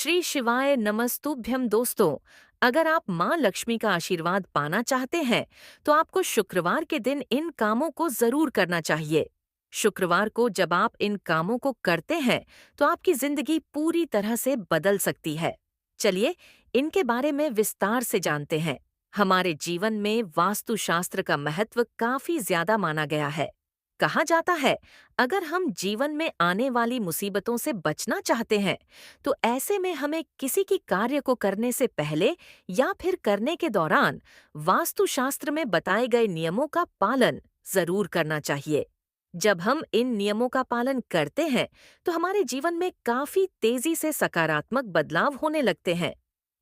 श्री शिवाय नमस्तुभ्यम दोस्तों। अगर आप माँ लक्ष्मी का आशीर्वाद पाना चाहते हैं तो आपको शुक्रवार के दिन इन कामों को जरूर करना चाहिए। शुक्रवार को जब आप इन कामों को करते हैं तो आपकी जिंदगी पूरी तरह से बदल सकती है। चलिए इनके बारे में विस्तार से जानते हैं। हमारे जीवन में वास्तुशास्त्र का महत्व काफी ज्यादा माना गया है। कहा जाता है, अगर हम जीवन में आने वाली मुसीबतों से बचना चाहते हैं तो ऐसे में हमें किसी की कार्य को करने से पहले या फिर करने के दौरान वास्तुशास्त्र में बताए गए नियमों का पालन जरूर करना चाहिए। जब हम इन नियमों का पालन करते हैं तो हमारे जीवन में काफी तेजी से सकारात्मक बदलाव होने लगते हैं।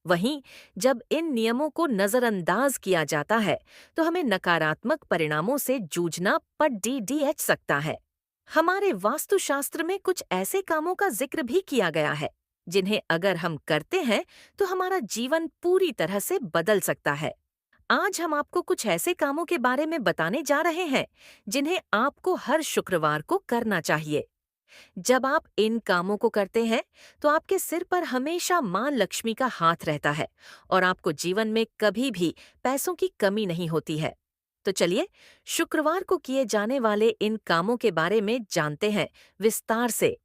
वहीं जब इन नियमों को नजरअंदाज किया जाता है तो हमें नकारात्मक परिणामों से जूझना पड़ सकता है। हमारे वास्तुशास्त्र में कुछ ऐसे कामों का जिक्र भी किया गया है जिन्हें अगर हम करते हैं तो हमारा जीवन पूरी तरह से बदल सकता है। आज हम आपको कुछ ऐसे कामों के बारे में बताने जा रहे हैं जिन्हें आपको हर शुक्रवार को करना चाहिए। जब आप इन कामों को करते हैं तो आपके सिर पर हमेशा मां लक्ष्मी का हाथ रहता है और आपको जीवन में कभी भी पैसों की कमी नहीं होती है। तो चलिए शुक्रवार को किए जाने वाले इन कामों के बारे में जानते हैं विस्तार से।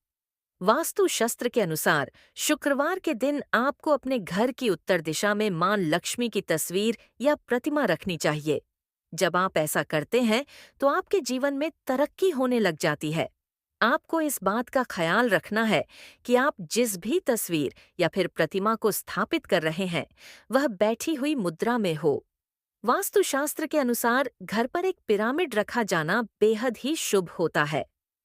वास्तु शास्त्र के अनुसार शुक्रवार के दिन आपको अपने घर की उत्तर दिशा में मां लक्ष्मी की तस्वीर या प्रतिमा रखनी चाहिए। जब आप ऐसा करते हैं तो आपके जीवन में तरक्की होने लग जाती है। आपको इस बात का ख्याल रखना है कि आप जिस भी तस्वीर या फिर प्रतिमा को स्थापित कर रहे हैं वह बैठी हुई मुद्रा में हो। वास्तुशास्त्र के अनुसार घर पर एक पिरामिड रखा जाना बेहद ही शुभ होता है।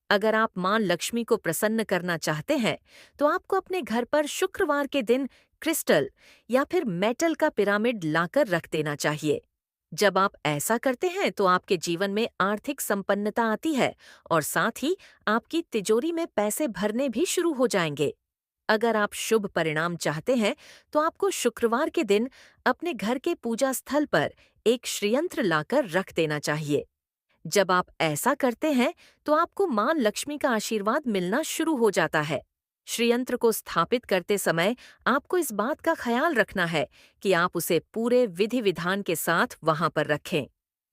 अगर आप मां लक्ष्मी को प्रसन्न करना चाहते हैं तो आपको अपने घर पर शुक्रवार के दिन क्रिस्टल या फिर मेटल का पिरामिड लाकर रख देना चाहिए। जब आप ऐसा करते हैं तो आपके जीवन में आर्थिक संपन्नता आती है और साथ ही आपकी तिजोरी में पैसे भरने भी शुरू हो जाएंगे। अगर आप शुभ परिणाम चाहते हैं तो आपको शुक्रवार के दिन अपने घर के पूजा स्थल पर एक श्रीयंत्र लाकर रख देना चाहिए। जब आप ऐसा करते हैं तो आपको मां लक्ष्मी का आशीर्वाद मिलना शुरू हो जाता है। श्रीयंत्र को स्थापित करते समय आपको इस बात का ख्याल रखना है कि आप उसे पूरे विधि विधान के साथ वहां पर रखें।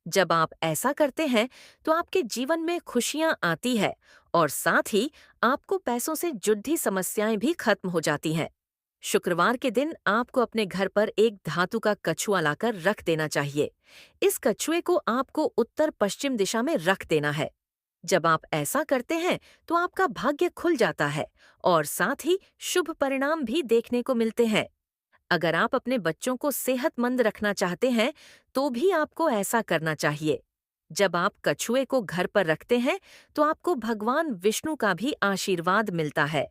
जब आप ऐसा करते हैं तो आपके जीवन में खुशियां आती है और साथ ही आपको पैसों से जुड़ी समस्याएं भी खत्म हो जाती हैं। शुक्रवार के दिन आपको अपने घर पर एक धातु का कछुआ लाकर रख देना चाहिए। इस कछुए को आपको उत्तर पश्चिम दिशा में रख देना है। जब आप ऐसा करते हैं तो आपका भाग्य खुल जाता है और साथ ही शुभ परिणाम भी देखने को मिलते हैं। अगर आप अपने बच्चों को सेहतमंद रखना चाहते हैं तो भी आपको ऐसा करना चाहिए। जब आप कछुए को घर पर रखते हैं तो आपको भगवान विष्णु का भी आशीर्वाद मिलता है।